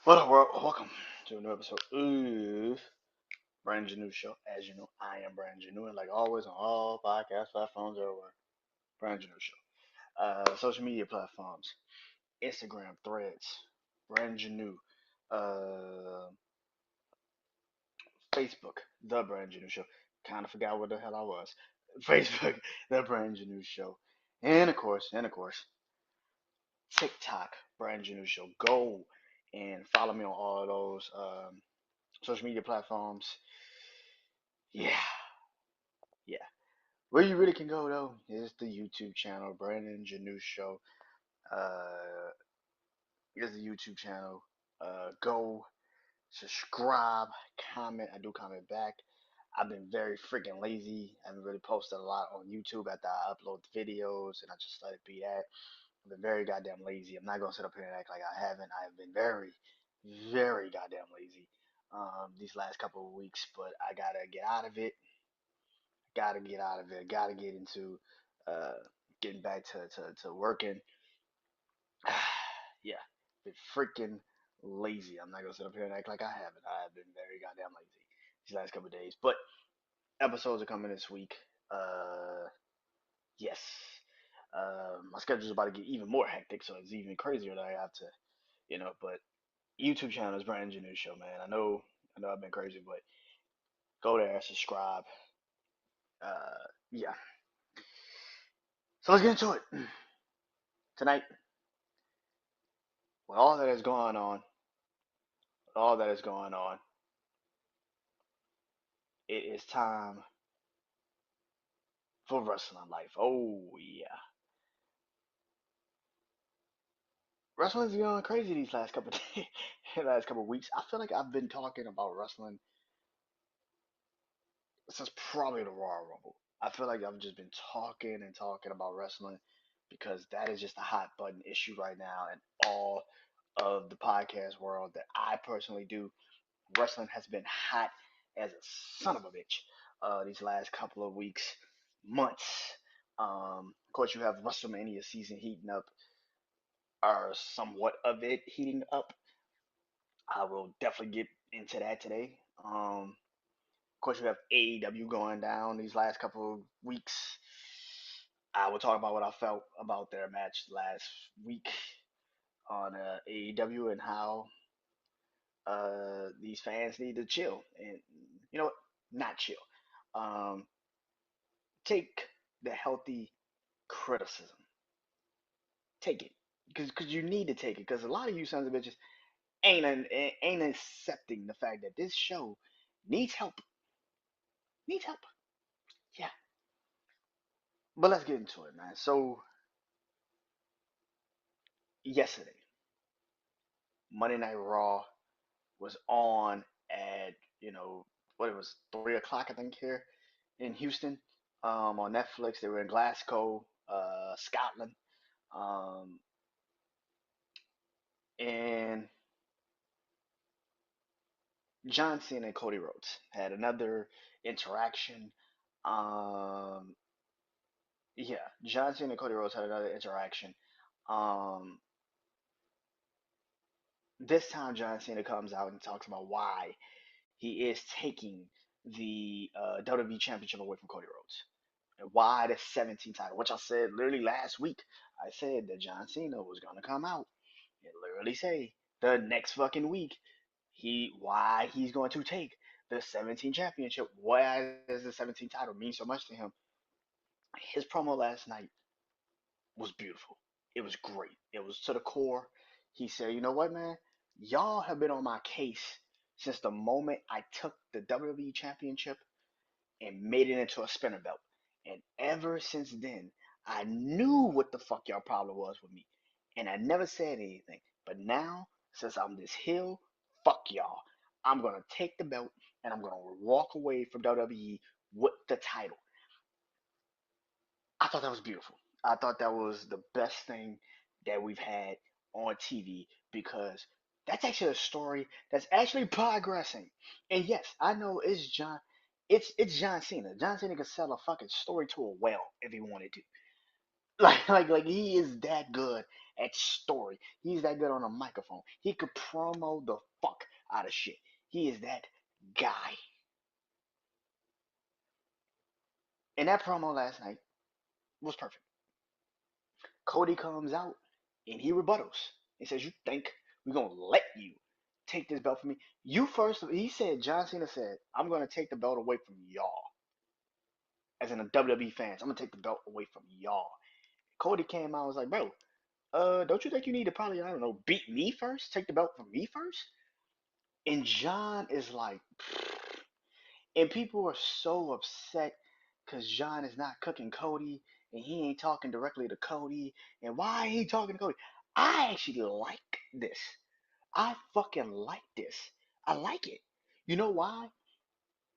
What up, world? Welcome to a new episode of BrandonJaneauShow. As you know, I am Brandon Janeau, and like always on all podcast platforms everywhere, BrandonJaneauShow. Social media platforms, Instagram, Threads, Brandon Janeau, uh, Facebook, The Brandon Janeau Show. Kind of forgot what the hell I was. Facebook, The Brandon Janeau Show, and of course, TikTok, Brandon Janeau Show. Go and follow me on all of those social media platforms. Yeah, yeah. Where you really can go though is the YouTube channel, Brandon Janeau Show. Uh, is the YouTube channel. Go subscribe, comment. I do comment back. I've been very freaking lazy. I haven't really posted a lot on YouTube after I upload the videos, and I just let it be that. I've been very goddamn lazy. I'm not gonna sit up here and act like I haven't. I have been very, very goddamn lazy these last couple of weeks, but I gotta get out of it. Gotta get out of it. Gotta get into uh, getting back to working. Yeah, been freaking lazy. I'm not gonna sit up here and act like I haven't. I have been very goddamn lazy these last couple of days. But episodes are coming this week. Yes. My schedule's about to get even more hectic, so it's even crazier that I have to, But YouTube channel is Brand Engineer Show, man. I know, I've been crazy, but go there, subscribe. Yeah. So let's get into it tonight. With all that is going on, all that is going on, it is time for wrestling life. Oh yeah, wrestling's going crazy these last couple of days, last couple of weeks. I feel like I've been talking about wrestling since probably the Royal Rumble. I feel like I've just been talking and talking about wrestling because that is just a hot button issue right now in all of the podcast world that I personally do. Wrestling has been hot as a son of a bitch these last couple of weeks, months. Of course, you have WrestleMania season heating up, or somewhat of it heating up. I will definitely get into that today. Of course, you have AEW going down these last couple of weeks. I will talk about what I felt about their match last week on AEW and how these fans need to chill. And you know what? Not chill. Um, take the healthy criticism. Take it because you need to take it because a lot of you sons of bitches ain't accepting the fact that this show needs help. Needs help. Yeah. But let's get into it, man. So yesterday, Monday Night Raw was on at what it was 3 o'clock I think here in Houston on Netflix. They were in Glasgow, Scotland, um, and John Cena and Cody Rhodes had another interaction. Um, yeah, John Cena and Cody Rhodes had another interaction. Um, this time, John Cena comes out and talks about why he is taking the WWE Championship away from Cody Rhodes. And why the 17 title, which I said literally last week. I said that John Cena was gonna come out and literally say the next fucking week why he's going to take the 17 championship. Why does the 17 title mean so much to him? His promo last night was beautiful. It was great. It was to the core. He said, "You know what, man? Y'all have been on my case since the moment I took the WWE Championship and made it into a spinner belt. And ever since then, I knew what the fuck y'all problem was with me. And I never said anything. But now, since I'm this heel, fuck y'all. I'm gonna take the belt and I'm gonna walk away from WWE with the title." I thought that was beautiful. I thought that was the best thing that we've had on TV because that's actually a story that's actually progressing. And yes, I know it's John Cena. John Cena could sell a fucking story to a well if he wanted to. Like he is that good at story. He's that good on a microphone. He could promo the fuck out of shit. He is that guy. And that promo last night was perfect. Cody comes out and he rebuttals. He says, "You think we're gonna let you take this belt from me? You first." He said, John Cena said, "I'm gonna take the belt away from y'all." As in the WWE fans, I'm gonna take the belt away from y'all. Cody came out and was like, "Bro, don't you think you need to probably, I don't know, beat me first? Take the belt from me first?" And John is like, and people are so upset because John is not cooking Cody and he ain't talking directly to Cody. And why ain't he talking to Cody? I actually like this. I fucking like this. I like it. You know why?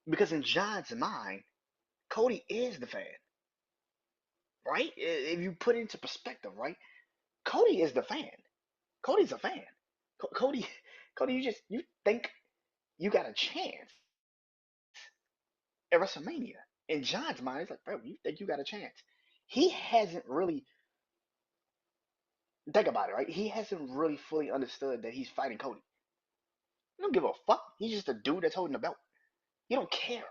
Because in John's mind, Cody is the fan, right? If you put it into perspective, right? Cody is the fan. Cody's a fan. Cody, Cody, you think you got a chance at WrestleMania. In John's mind, it's like, bro, you think you got a chance? He hasn't really think about it, right? He hasn't really fully understood that he's fighting Cody. He don't give a fuck. He's just a dude that's holding the belt. He don't care.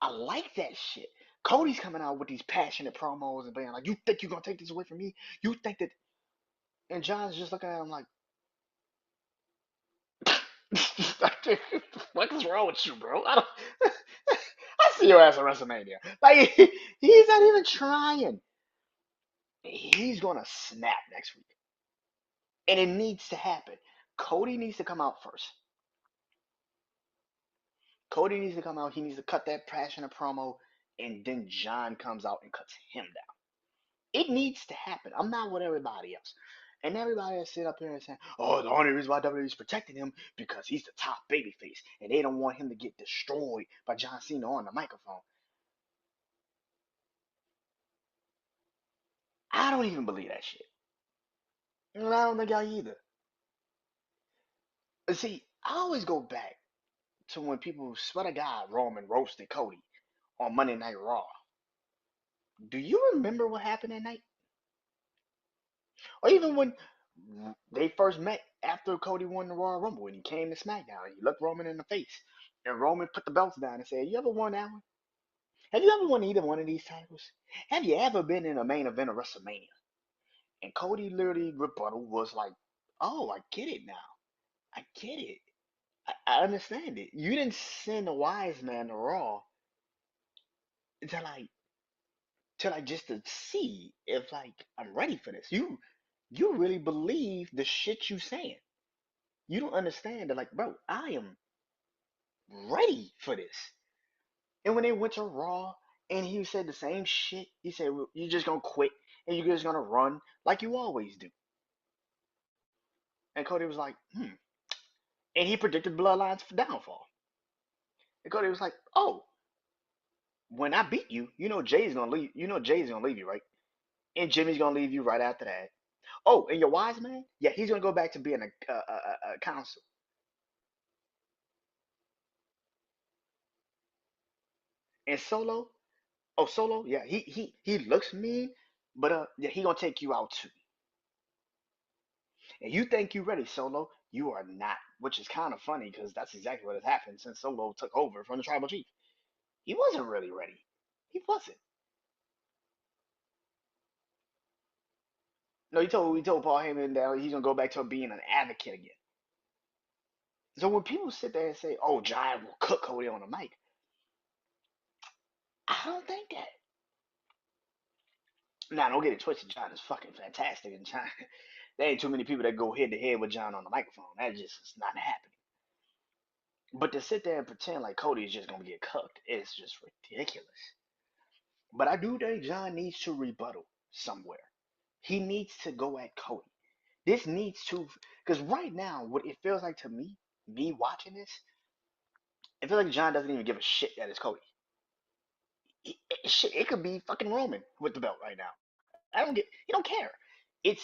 I like that shit. Cody's coming out with these passionate promos and being like, "You think you're gonna take this away from me? You think that?" And John's just looking at him like, "What is wrong with you, bro? I don't. I see your ass at WrestleMania. Like he's not even trying. He's gonna snap next week, and it needs to happen. Cody needs to come out first. Cody needs to come out. He needs to cut that passionate promo, and then John comes out and cuts him down. It needs to happen. I'm not with everybody else. And everybody that sit up here and say, "Oh, the only reason why WWE is protecting him because he's the top babyface, and they don't want him to get destroyed by John Cena on the microphone." I don't even believe that shit. And I don't think y'all either. But see, I always go back to when people swear to God Roman roasted Cody on Monday Night Raw. Do you remember what happened that night? Or even when they first met after Cody won the Royal Rumble and he came to SmackDown, he looked Roman in the face. And Roman put the belts down and said, "You ever won that one? Have you ever won either one of these titles? Have you ever been in a main event of WrestleMania?" And Cody literally rebuttal was like, "Oh, I get it now. I get it. I understand it. You didn't send a wise man to Raw to just to see if like I'm ready for this. You really believe the shit you saying. You don't understand that, like, bro, I am ready for this." And when they went to Raw and he said the same shit, he said, "Well, you're just gonna quit and you're just gonna run like you always do." And Cody was like, "Hmm." And he predicted Bloodline's downfall. And Cody was like, "Oh, when I beat you, you know Jay's gonna leave. You know Jay's gonna leave you, right? And Jimmy's gonna leave you right after that. Oh, and your wise man, yeah, he's gonna go back to being a counsel. And Solo, oh Solo, yeah, he looks mean, but yeah, he gonna take you out too. And you think you ready, Solo? You are not," which is kind of funny because that's exactly what has happened since Solo took over from the Tribal Chief. He wasn't really ready. He wasn't. No, he told Paul Heyman that he's gonna go back to being an advocate again. So when people sit there and say, "Oh, Giant will cook Cody on the mic," I don't think that. Now, don't get it twisted. John is fucking fantastic, and John, there ain't too many people that go head to head with John on the microphone. That just is not happening. But to sit there and pretend like Cody is just gonna get cooked is just ridiculous. But I do think John needs to rebuttal somewhere. He needs to go at Cody. This needs to, because right now, what it feels like to me watching this, it feels like John doesn't even give a shit that it's Cody. Shit, it could be fucking Roman with the belt right now. He don't care. It's,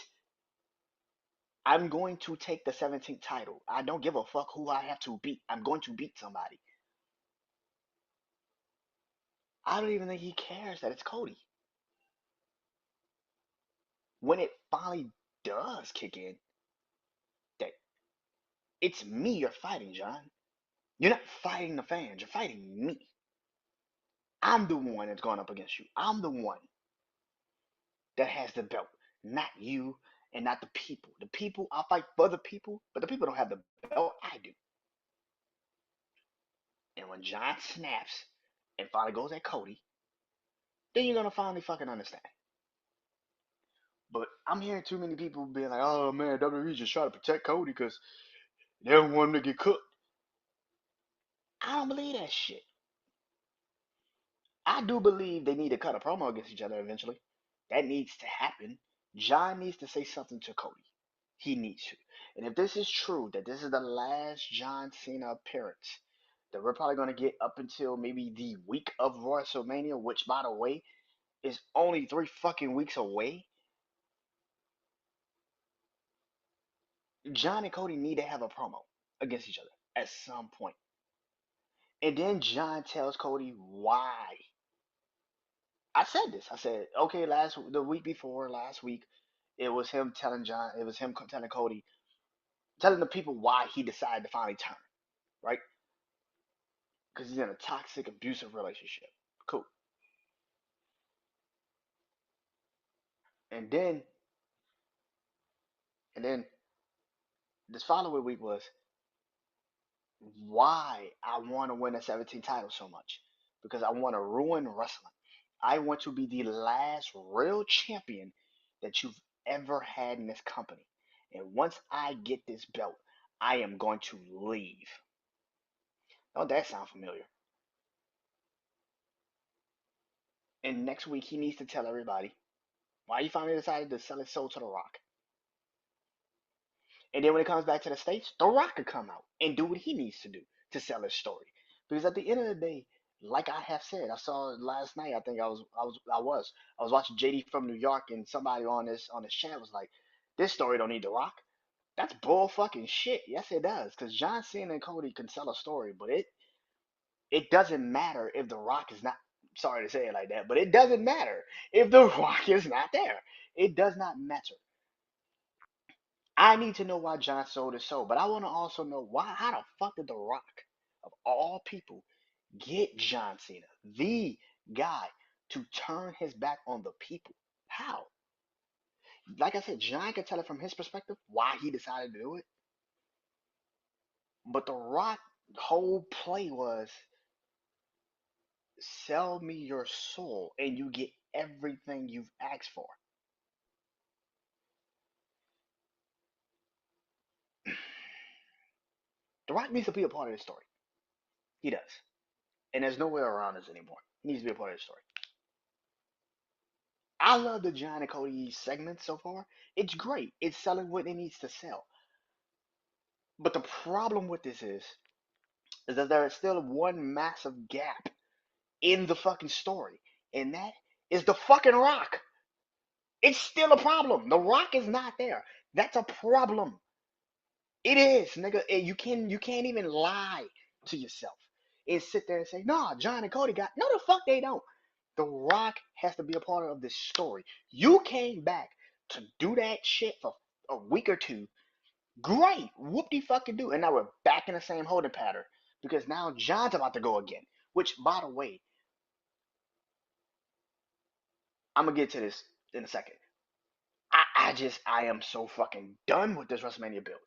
"I'm going to take the 17th title. I don't give a fuck who I have to beat. I'm going to beat somebody." I don't even think he cares that it's Cody. when it finally does kick in, that it's me you're fighting, John. You're not fighting the fans, you're fighting me. I'm the one that's going up against you. I'm the one that has the belt, not you and not the people. The people, I'll fight for the people, but the people don't have the belt. I do. And when John snaps and finally goes at Cody, then you're gonna finally fucking understand. But I'm hearing too many people being like, "Oh man, WWE just trying to protect Cody because they don't want him to get cooked." I don't believe that shit. I do believe they need to cut a promo against each other eventually. That needs to happen. John needs to say something to Cody. He needs to. And if this is true, that this is the last John Cena appearance, that we're probably going to get up until maybe the week of WrestleMania, which, by the way, is only 3 fucking weeks away. John and Cody need to have a promo against each other at some point. And then John tells Cody why. I said this. I said, okay, the week before last week, it was him telling John, it was him telling Cody, telling the people why he decided to finally turn, right? Because he's in a toxic, abusive relationship. Cool. And then, and then this following week was why I want to win a 17 title so much. Because I want to ruin wrestling. I want to be the last real champion that you've ever had in this company. And once I get this belt, I am going to leave. Don't that sound familiar? And next week, he needs to tell everybody why he finally decided to sell his soul to The Rock. And then when it comes back to the States, The Rock could come out and do what he needs to do to sell his story. Because at the end of the day, like I have said, I saw last night. I think I was watching JD from New York, and somebody on this chat was like, "This story don't need The Rock." That's bull fucking shit. Yes, it does. Because John Cena and Cody can sell a story, but it doesn't matter if The Rock is not. Sorry to say it like that, but it doesn't matter if The Rock is not there. It does not matter. I need to know why John sold his soul, but I want to also know why. How the fuck did The Rock, of all people, get John Cena, the guy, to turn his back on the people? How? Like I said, John can tell it from his perspective why he decided to do it, but The Rock whole play was sell me your soul and you get everything you've asked for. The Rock needs to be a part of this story. He does. And there's no way around this anymore. He needs to be a part of this story. I love the John and Cody segment so far. It's great. It's selling what it needs to sell. But the problem with this is that there is still one massive gap in the fucking story, and that is the fucking Rock. It's still a problem. The Rock is not there. That's a problem. It is, nigga. You can't even lie to yourself and sit there and say, "Nah, John and Cody got." No, the fuck they don't. The Rock has to be a part of this story. You came back to do that shit for a week or two. Great, whoop de fucking do. And now we're back in the same holding pattern because now John's about to go again. Which, by the way, I'm gonna get to this in a second. I am so fucking done with this WrestleMania build.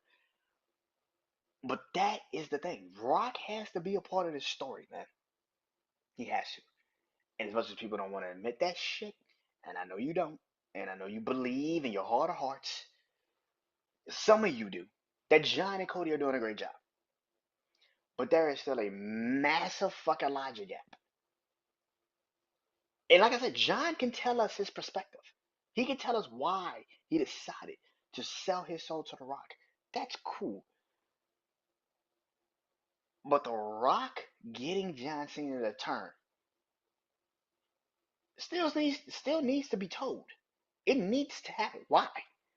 But that is the thing. Rock has to be a part of this story, man. He has to. And as much as people don't want to admit that shit, and I know you don't, and I know you believe in your heart of hearts, some of you do, that John and Cody are doing a great job. But there is still a massive fucking logic gap. And like I said, John can tell us his perspective. He can tell us why he decided to sell his soul to The Rock. That's cool. But The Rock getting John Cena to turn still needs to be told. It needs to happen. Why?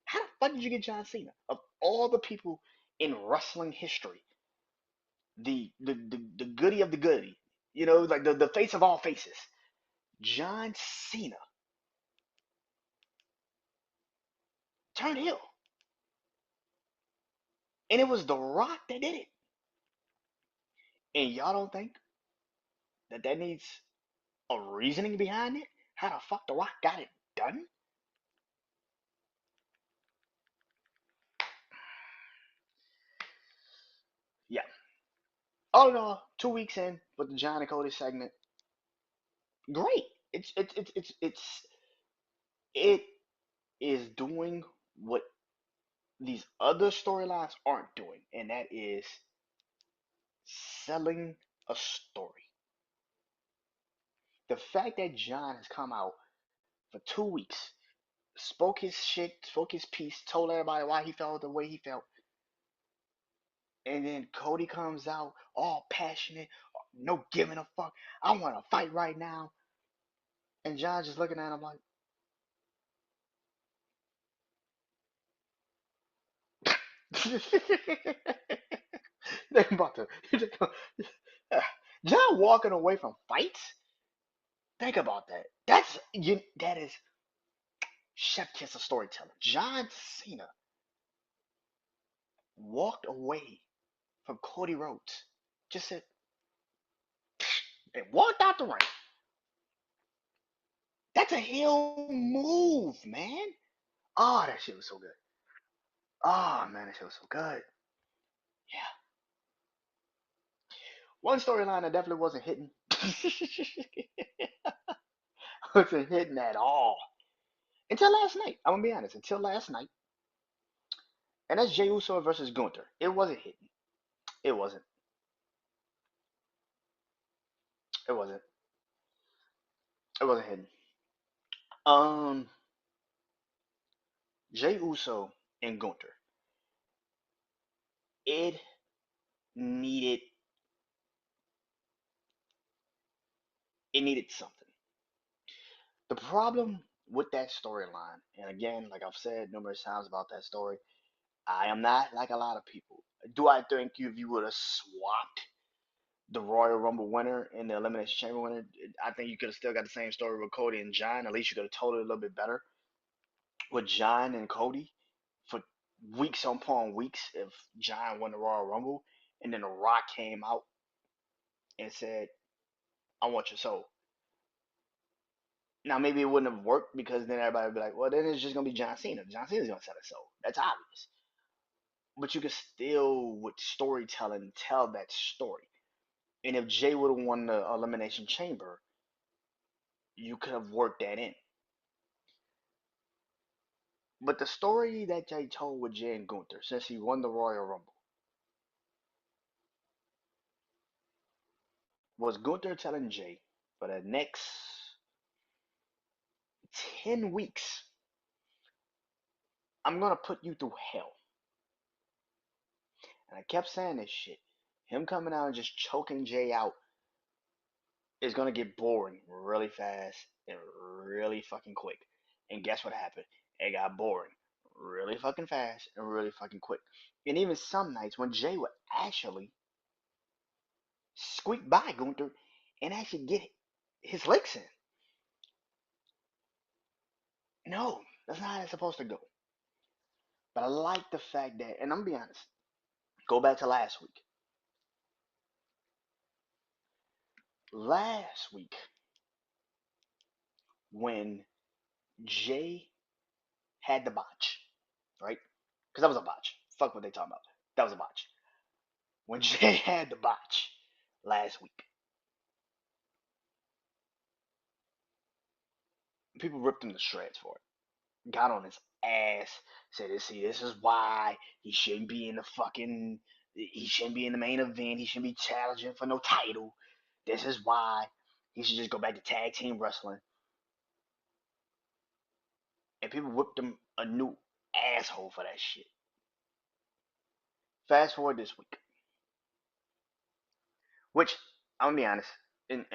How the fuck did you get John Cena? Of all the people in wrestling history, the goody of the goody, like the face of all faces, John Cena. turned heel, and it was The Rock that did it. And y'all don't think that needs a reasoning behind it? How the fuck The Rock got it done? Yeah. All in all, 2 weeks in with the John and Cody segment, great. It is doing what these other storylines aren't doing, and that is selling a story. The fact that John has come out for 2 weeks, spoke his shit, spoke his piece, told everybody why he felt the way he felt, and then Cody comes out all passionate, no giving a fuck. I want to fight right now, and John just looking at him like, they about to. John walking away from fights. Think about that. That is chef kiss of storytelling. John Cena walked away from Cody Rhodes. Just said and walked out the ring. That's a heel move, man. Oh, that shit was so good. Oh man, that shit was so good. Yeah. One storyline that definitely wasn't hitting. Wasn't hitting at all. Until last night. I'm gonna be honest. Until last night. And that's Jey Uso versus Gunther. It wasn't hitting. It wasn't. It wasn't. It wasn't hitting. Um, Jey Uso and Gunther. It needed. It needed something. The problem with that storyline, and again, like I've said numerous times about that story, I am not like a lot of people. Do I think if you would have swapped the Royal Rumble winner and the Elimination Chamber winner, I think you could have still got the same story with Cody and John. At least you could have told it a little bit better with John and Cody for weeks upon weeks if John won the Royal Rumble and then The Rock came out and said, I want your soul. Now maybe it wouldn't have worked because then everybody would be like, well then it's just gonna be John Cena. John Cena's gonna sell his soul. That's obvious. But you could still with storytelling tell that story. And if Jay would have won the Elimination Chamber, you could have worked that in. But the story that Jay told with Jay and Gunther, since he won the Royal Rumble, was Gunther telling Jay for the next 10 weeks, I'm gonna put you through hell. And I kept saying this shit. Him coming out and just choking Jay out is gonna get boring really fast and really fucking quick. And guess what happened? It got boring really fucking fast and really fucking quick. And even some nights when Jay would actually squeak by Gunther and actually get his licks in. No, that's not how it's supposed to go. But I like the fact that, and I'm gonna be honest, go back to last week. Last week, when Jay had the botch, right? Because that was a botch. Fuck what they talking about. That was a botch. When Jay had the botch last week, people ripped him to shreds for it. Got on his ass, said, "See, this is why he shouldn't be in the fucking. He shouldn't be in the main event. He shouldn't be challenging for no title. This is why he should just go back to tag team wrestling." And people whipped him a new asshole for that shit. Fast forward this week, which I'm gonna be honest, and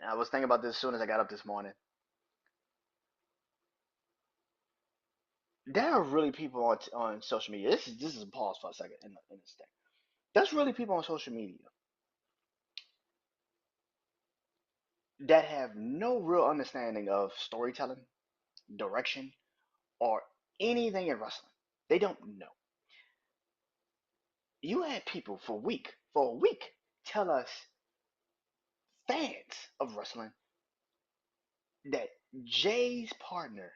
I was thinking about this as soon as I got up this morning. There are really people on social media. This is a pause for a second in this thing. There's really people on social media that have no real understanding of storytelling, direction, or anything in wrestling. They don't know. You had people for a week, tell us, fans of wrestling, that Jay's partner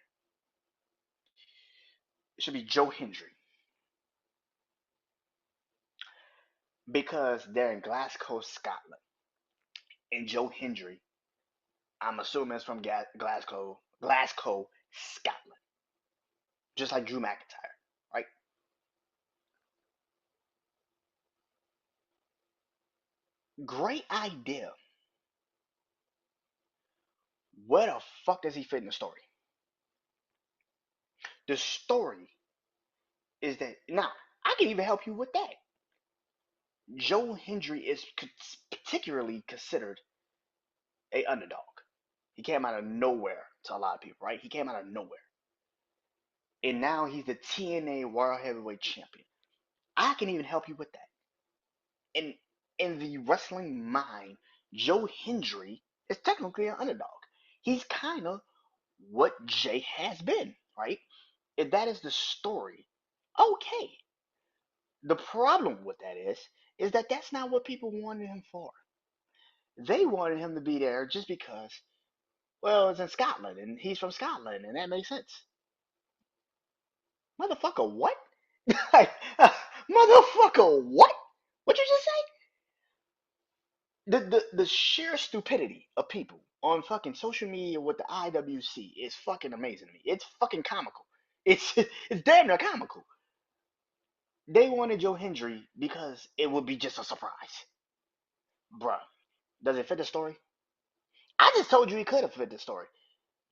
should be Joe Hendry because they're in Glasgow, Scotland. And Joe Hendry, I'm assuming is from Glasgow, Scotland, just like Drew McIntyre, right? Great idea. Where the fuck does he fit in the story? The story is that now I can even help you with that. Joe Hendry is particularly considered a underdog. He came out of nowhere to a lot of people, right? He came out of nowhere, and now he's the TNA World Heavyweight Champion. I can even help you with that. In in the wrestling mind, Joe Hendry is technically an underdog. He's kind of what Jay has been, right? If that is the story, okay. The problem with that is that that's not what people wanted him for. They wanted him to be there just because, well, it's in Scotland and he's from Scotland and that makes sense. Motherfucker, what? Like, motherfucker, what? What you just say? The sheer stupidity of people on fucking social media with the IWC is fucking amazing to me. It's fucking comical. It's damn near comical. They wanted Joe Hendry because it would be just a surprise. Bruh, does it fit the story? I just told you he could have fit the story.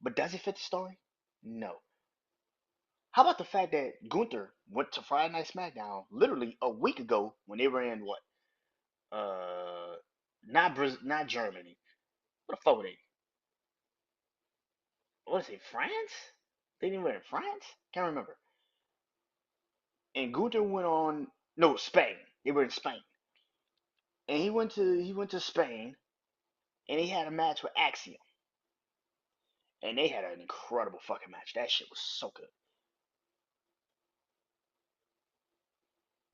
But does it fit the story? No. How about the fact that Gunther went to Friday Night SmackDown literally a week ago when they were in what? Uh, not Germany. What the fuck were they? What is it? France? They didn't were in France? Can't remember. And Gunther went on. No, Spain. They were in Spain, and he went to Spain, and he had a match with Axiom, and they had an incredible fucking match. That shit was so good.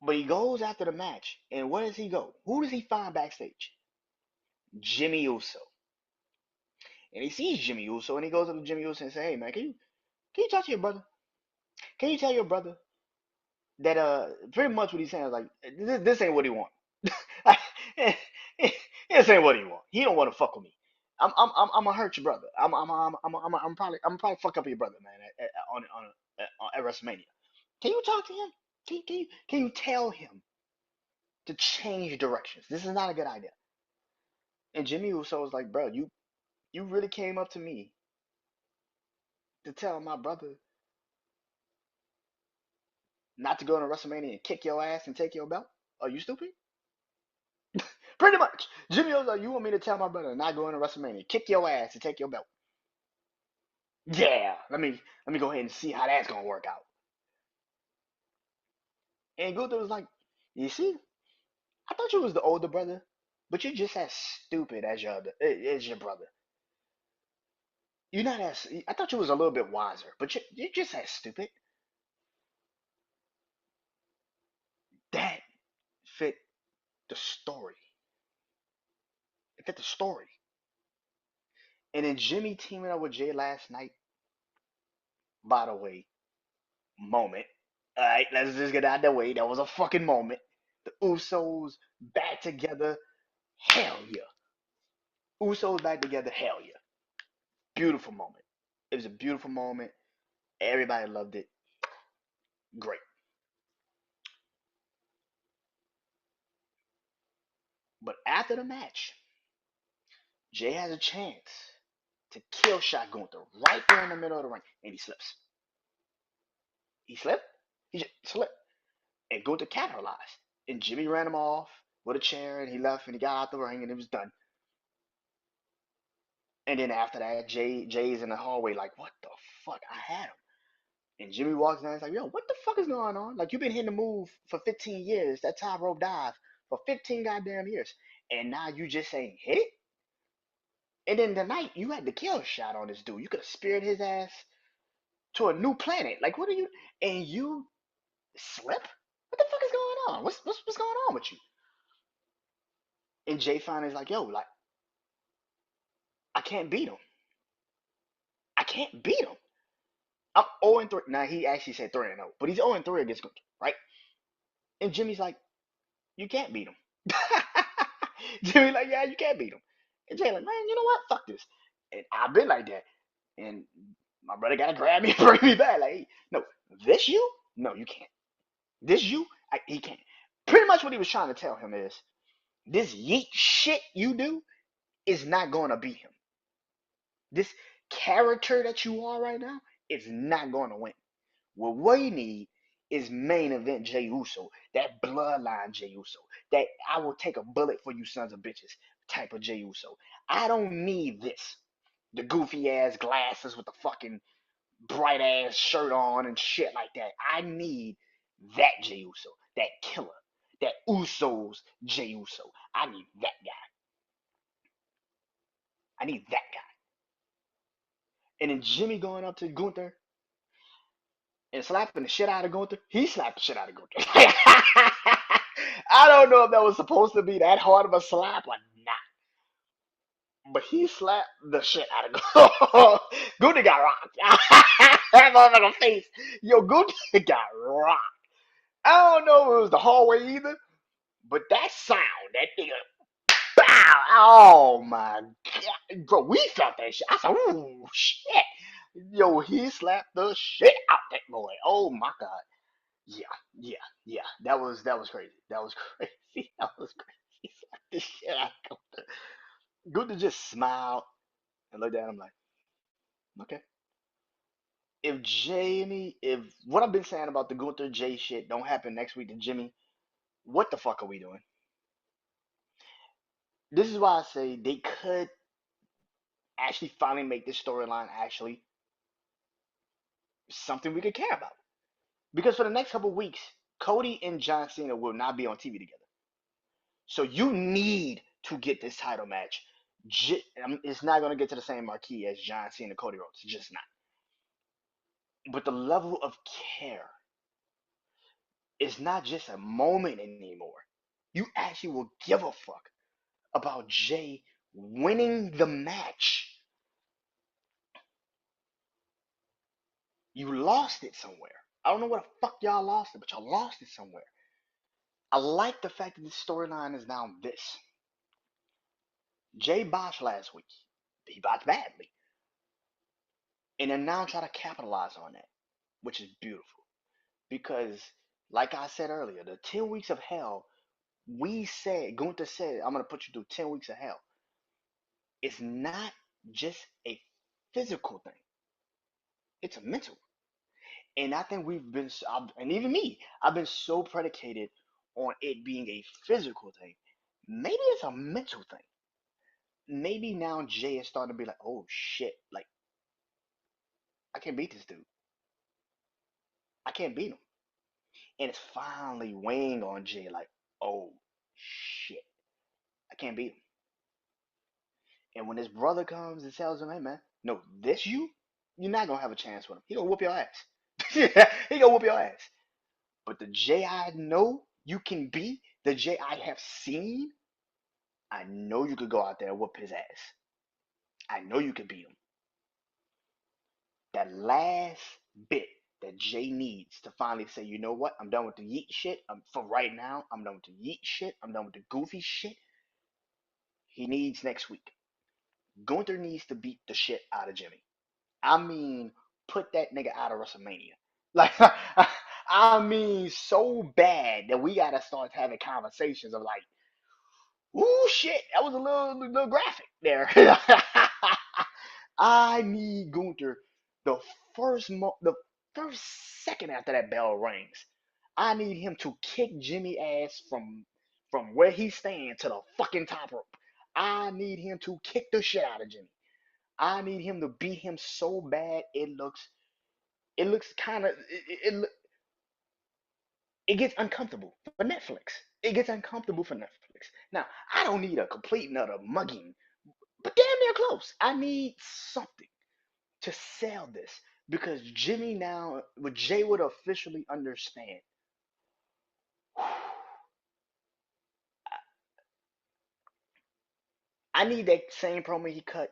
But he goes after the match, and where does he go? Who does he find backstage? Jimmy Uso. And he sees Jimmy Uso, and he goes up to Jimmy Uso and says, "Hey man, can you talk to your brother? Can you tell your brother that pretty much what he's saying is like this ain't what he want. This ain't what he want. He don't want to fuck with me. I'm gonna hurt your brother. I'm probably fuck up your brother, man, at WrestleMania. Can you talk to him? Can you tell him to change directions? This is not a good idea." And Jimmy Uso was like, "Bro, you really came up to me to tell my brother not to go to WrestleMania and kick your ass and take your belt? Are you stupid?" Pretty much. Jimmy was like, "You want me to tell my brother not going to WrestleMania, kick your ass and take your belt?" Yeah, let me go ahead and see how that's gonna work out. And Gunther was like, "You see, I thought you was the older brother, but you're just as stupid as your brother. You're not as. I thought you was a little bit wiser, but you're just as stupid." That fit the story. It fit the story. And then Jimmy teaming up with Jay last night, by the way, moment. All right, let's just get out of the way. That was a fucking moment. The Usos back together. Hell yeah. Usos back together. Hell yeah. Beautiful moment. It was a beautiful moment. Everybody loved it. Great. But after the match, Jay has a chance to kill Shot Gunther right there in the middle of the ring, and he slips. He slipped. He just slipped, and Gunther capitalized. And Jimmy ran him off with a chair, and he left, and he got out the ring, and it was done. And then after that, Jay's in the hallway like, "What the fuck? I had him." And Jimmy walks down and is like, "Yo, what the fuck is going on? Like, you've been hitting the move for 15 years, that top rope dive for 15 goddamn years. And now you just ain't hit it?" And then tonight, you had the kill shot on this dude. You could have speared his ass to a new planet. Like, what are you? And you Slip? What the fuck is going on? What's going on with you? And Jay finally is like, yo, like, I can't beat him. I can't beat him. I'm 0 3. Now he actually said 3 0, but he's 0 3 against Gunther, right? And Jimmy's like, you can't beat him. Jimmy's like, yeah, you can't beat him. And Jay like, man, you know what? Fuck this. And I've been like that. And my brother gotta grab me and bring me back. Like, hey, no, this you? No, you can't. This you? He can't. Pretty much what he was trying to tell him is, this yeet shit you do is not gonna beat him. This character that you are right now is not gonna win. What we need is main event Jey Uso, that bloodline Jey Uso, that I will take a bullet for you sons of bitches type of Jey Uso. I don't need this. The goofy ass glasses with the fucking bright ass shirt on and shit like that. I need that Jey Uso, that killer, that Usos Jey Uso. I need that guy. I need that guy. And then Jimmy going up to Gunther and slapping the shit out of Gunther. He slapped the shit out of Gunther. I don't know if that was supposed to be that hard of a slap or not. But he slapped the shit out of Gunther. Gunther got rocked. That motherfucker face. Yo, Gunther got rocked. I don't know if it was the hallway either, but that sound, that nigga, bow. Oh my god. Bro, we felt that shit. I said, ooh, shit. Yo, he slapped the shit out that boy. Oh my god. Yeah, yeah, yeah. That was crazy. That was crazy. That was crazy. He slapped the shit out of Gunther. Gunther just smiled and looked at him like, okay. If what I've been saying about the Gunther Jay shit don't happen next week to Jimmy, what the fuck are we doing? This is why I say they could actually finally make this storyline actually something we could care about. Because for the next couple of weeks, Cody and John Cena will not be on TV together. So you need to get this title match. It's not going to get to the same marquee as John Cena Cody Rhodes. It's just not. But the level of care is not just a moment anymore. You actually will give a fuck about Jay winning the match. You lost it somewhere. I don't know where the fuck y'all lost it, but y'all lost it somewhere. I like the fact that this storyline is now this. Jay botched last week. He botched badly. And they're now trying to capitalize on that, which is beautiful. Because, like I said earlier, the 10 weeks of hell, Gunther said, I'm going to put you through 10 weeks of hell. It's not just a physical thing, it's a mental. And I think and even me, I've been so predicated on it being a physical thing. Maybe it's a mental thing. Maybe now Jay is starting to be like, oh shit, like, I can't beat this dude. I can't beat him. And it's finally weighing on Jay like, oh shit, I can't beat him. And when his brother comes and tells him, hey man, no, you're not gonna have a chance with him. He gonna whoop your ass. He gonna whoop your ass. But the Jay I know you can be, the Jay I have seen, I know you could go out there and whoop his ass. I know you could beat him. That last bit that Jay needs to finally say, you know what? I'm done with the yeet shit. For right now, I'm done with the yeet shit. I'm done with the goofy shit. He needs next week. Gunther needs to beat the shit out of Jimmy. I mean, put that nigga out of WrestleMania. Like, I mean, so bad that we gotta start having conversations of like, ooh, shit, that was a little graphic there. I need Gunther the the first second after that bell rings. I need him to kick Jimmy ass from where he stands to the fucking top rope. I need him to kick the shit out of Jimmy. I need him to beat him so bad it looks kind of it gets uncomfortable for Netflix. It gets uncomfortable for Netflix. Now, I don't need a complete and utter mugging, but damn near close. I need something to sell this because Jimmy now, Jay would officially understand. I need that same promo he cut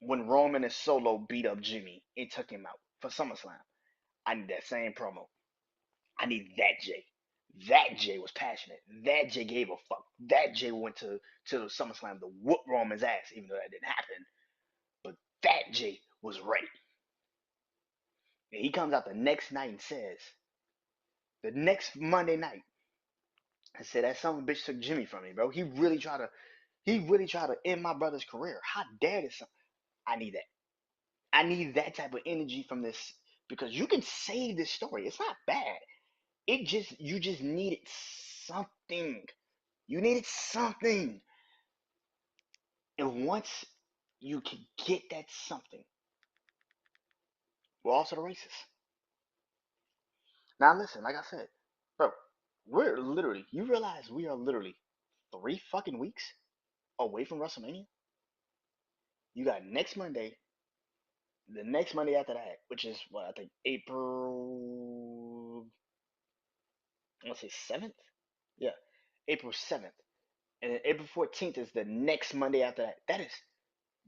when Roman and Solo beat up Jimmy and took him out for SummerSlam. I need that same promo. I need that Jay. That Jay was passionate. That Jay gave a fuck. That Jay went to SummerSlam to whoop Roman's ass, even though that didn't happen. But that Jay was ready. And he comes out the next night and says, the next Monday night, and said that son of a bitch took Jimmy from me, bro. He really tried to end my brother's career. How dare this son? I need that. I need that type of energy from this because you can save this story. It's not bad. You just needed something. You needed something. And once you can get that something, we're off to the races. Now listen, like I said, bro, you realize we are literally 3 fucking weeks away from WrestleMania? You got next Monday, the next Monday after that, which is what I think April, I want to say 7th? Yeah, April 7th. And then April 14th is the next Monday after that. That is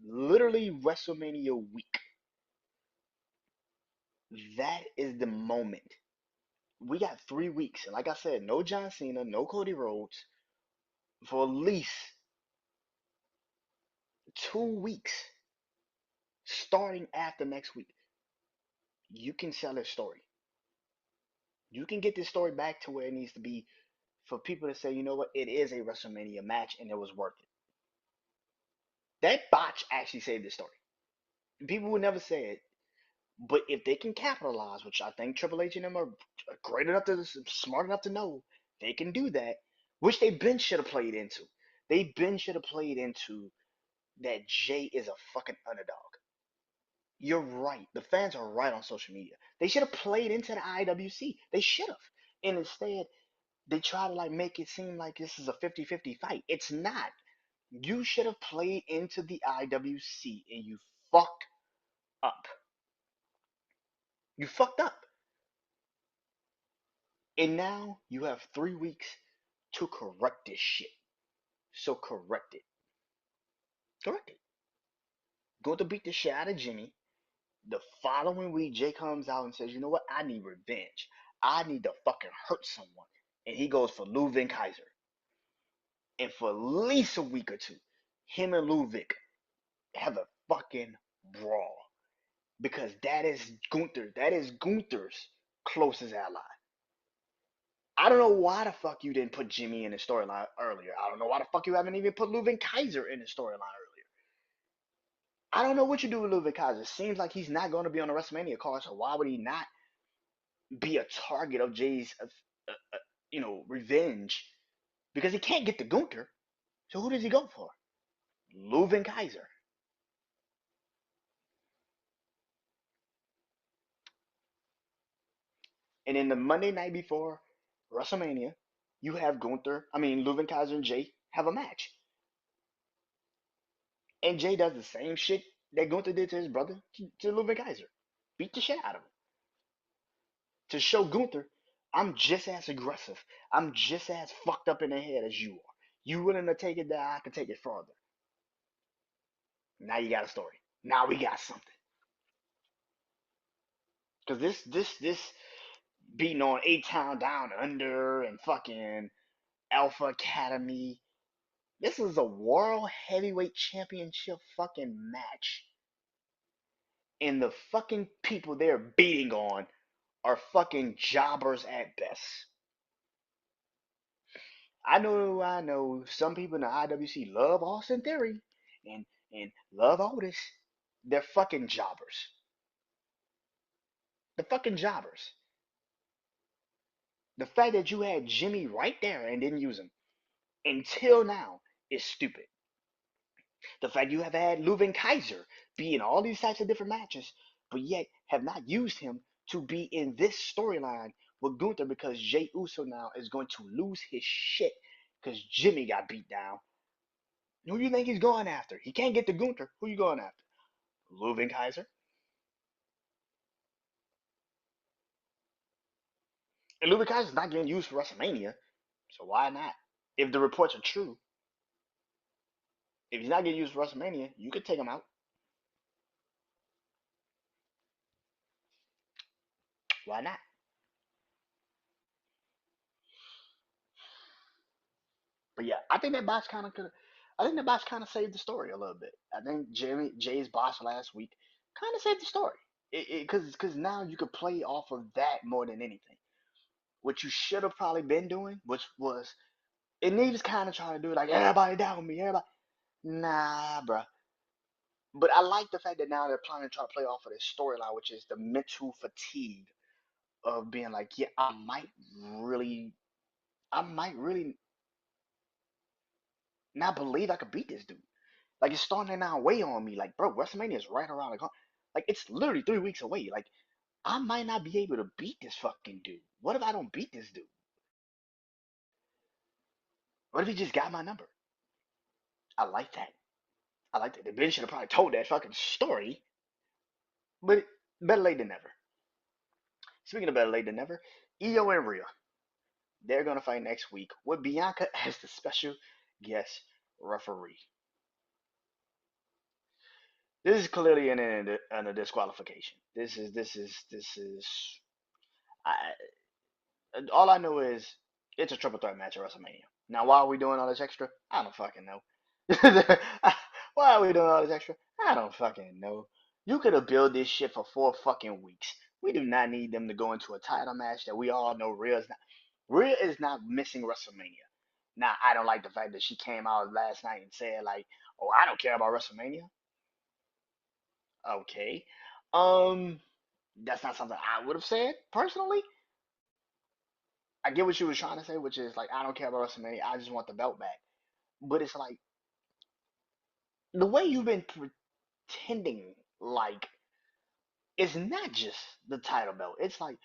literally WrestleMania week. That is the moment. We got 3 weeks. And like I said, no John Cena, no Cody Rhodes for at least 2 weeks starting after next week. You can sell this story. You can get this story back to where it needs to be for people to say, you know what, it is a WrestleMania match and it was worth it. That botch actually saved the story. People would never say it, but if they can capitalize, which I think Triple H and them are great enough to, smart enough to know, they can do that, which they been should have played into. They been should have played into that Jay is a fucking underdog. You're right. The fans are right on social media. They should have played into the IWC. They should have. And instead, they try to like make it seem like this is a 50-50 fight. It's not. You should have played into the IWC and you fucked up. You fucked up. And now you have 3 weeks to correct this shit. So correct it. Correct it. Go to beat the shit out of Jimmy. The following week, Jay comes out and says, you know what? I need revenge. I need to fucking hurt someone. And he goes for Ludwig Kaiser. And for at least a week or two, him and Ludwig have a fucking brawl. Because that is Gunther. That is Gunther's closest ally. I don't know why the fuck you didn't put Jimmy in the storyline earlier. I don't know why the fuck you haven't even put Ludwig Kaiser in the storyline earlier. I don't know what you do with Ludwig Kaiser. Seems like he's not going to be on the WrestleMania card, so why would he not be a target of Jay's, revenge? Because he can't get the Gunther. So who does he go for? Ludwig Kaiser. And in the Monday night before WrestleMania, you have Ludwig Kaiser and Jay have a match. And Jay does the same shit that Gunther did to his brother, to Ludwig Kaiser. Beat the shit out of him. To show Gunther, I'm just as aggressive. I'm just as fucked up in the head as you are. You willing to take it there, I can take it further. Now you got a story. Now we got something. Cause this beating on A-Town Down Under and fucking Alpha Academy. This is a world heavyweight championship fucking match. And the fucking people they're beating on are fucking jobbers at best. I know some people in the IWC love Austin Theory and and love Otis. They're fucking jobbers. The fucking jobbers. The fact that you had Jimmy right there and didn't use him until now is stupid. The fact you have had Leuven Kaiser be in all these types of different matches, but yet have not used him to be in this storyline with Gunther because Jey Uso now is going to lose his shit because Jimmy got beat down. Who do you think he's going after? He can't get to Gunther. Who you going after? Leuven Kaiser? And Leuven Kaiser's not getting used for WrestleMania, so why not? If the reports are true. If he's not getting used for WrestleMania, you could take him out. Why not? But yeah, I think that botch kind of could. I think that botch kind of saved the story a little bit. I think Jay's botch last week kind of saved the story. Because now you could play off of that more than anything. What you should have probably been doing, which was it needs kind of trying to do like everybody down with me, everybody. Nah, bruh. But I like the fact that now they're planning to try to play off of this storyline, which is the mental fatigue of being like, yeah, really, I might really not believe I could beat this dude. Like it's starting to now weigh on me. Like, bro, WrestleMania is right around the corner. Like it's literally 3 weeks away. Like I might not be able to beat this fucking dude. What if I don't beat this dude? What if he just got my number? I like that. I like that. The Ben should have probably told that fucking story, but better late than never. Speaking of better late than never, Io and Rhea, they're gonna fight next week with Bianca as the special guest referee. This is clearly a disqualification. This is. I, all I know is it's a triple threat match at WrestleMania. Now, why are we doing all this extra? I don't fucking know. Why are we doing all this extra? I don't fucking know. You could have built this shit for 4 fucking weeks. We do not need them to go into a title match that we all know Rhea is not missing WrestleMania. Now, I don't like the fact that she came out last night and said like, "Oh, I don't care about WrestleMania." Okay, um, that's not something I would have said personally. I get what you was trying to say, which is like, I don't care about WrestleMania. I just want the belt back. But it's like the way you've been pretending, like it's not just the title belt. It's like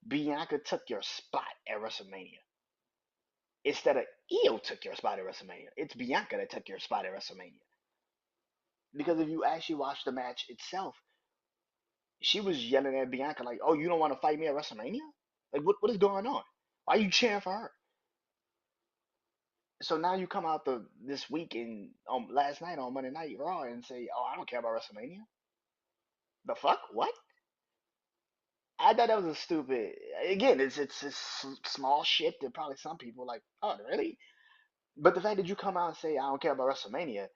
Bianca took your spot at WrestleMania instead of Io took your spot at WrestleMania. It's Bianca that took your spot at WrestleMania. Because if you actually watch the match itself, she was yelling at Bianca like, "Oh, you don't want to fight me at WrestleMania? Like, what is going on? Why are you cheering for her?" So now you come out this week and last night on Monday Night Raw and say, "Oh, I don't care about WrestleMania." The fuck? What? I thought that was a stupid. Again, it's small shit that probably some people like. Oh, really? But the fact that you come out and say, "I don't care about WrestleMania,"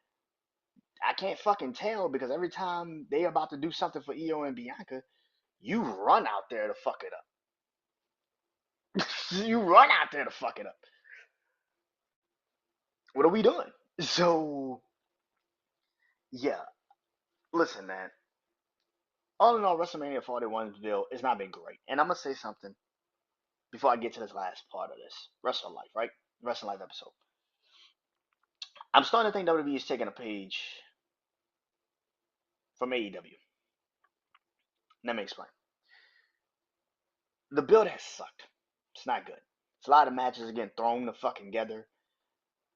I can't fucking tell because every time they about to do something for Io and Bianca, you run out there to fuck it up. You run out there to fuck it up. What are we doing? So yeah, listen, man. All in all, WrestleMania 41 Bill it's not been great. And I'm gonna say something before I get to this last part of this Wrestle Life, right? Wrestle Life episode. I'm starting to think WWE is taking a page from AEW. Let me explain. The build has sucked. It's not good. It's a lot of matches getting thrown the fucking together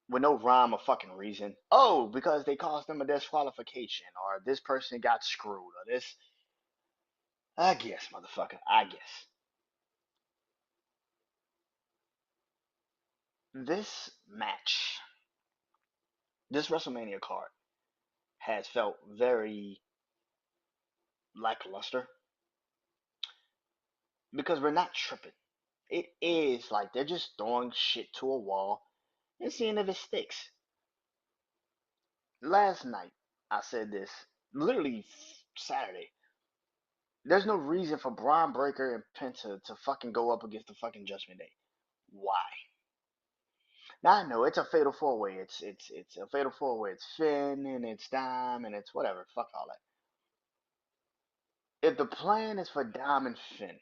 with no rhyme or fucking reason. Oh, because they caused them a disqualification, or this person got screwed, or this. I guess, motherfucker. I guess. This match, this WrestleMania card, has felt very lackluster because we're not tripping. It is like they're just throwing shit to a wall and seeing if it sticks. Last night, I said this literally Saturday. There's no reason for Braun Breaker and Penta to fucking go up against the fucking Judgment Day. Why? Now I know it's a fatal four way. It's a fatal four way. It's Finn and it's Dime and it's whatever. Fuck all that. If the plan is for Dime and Finn,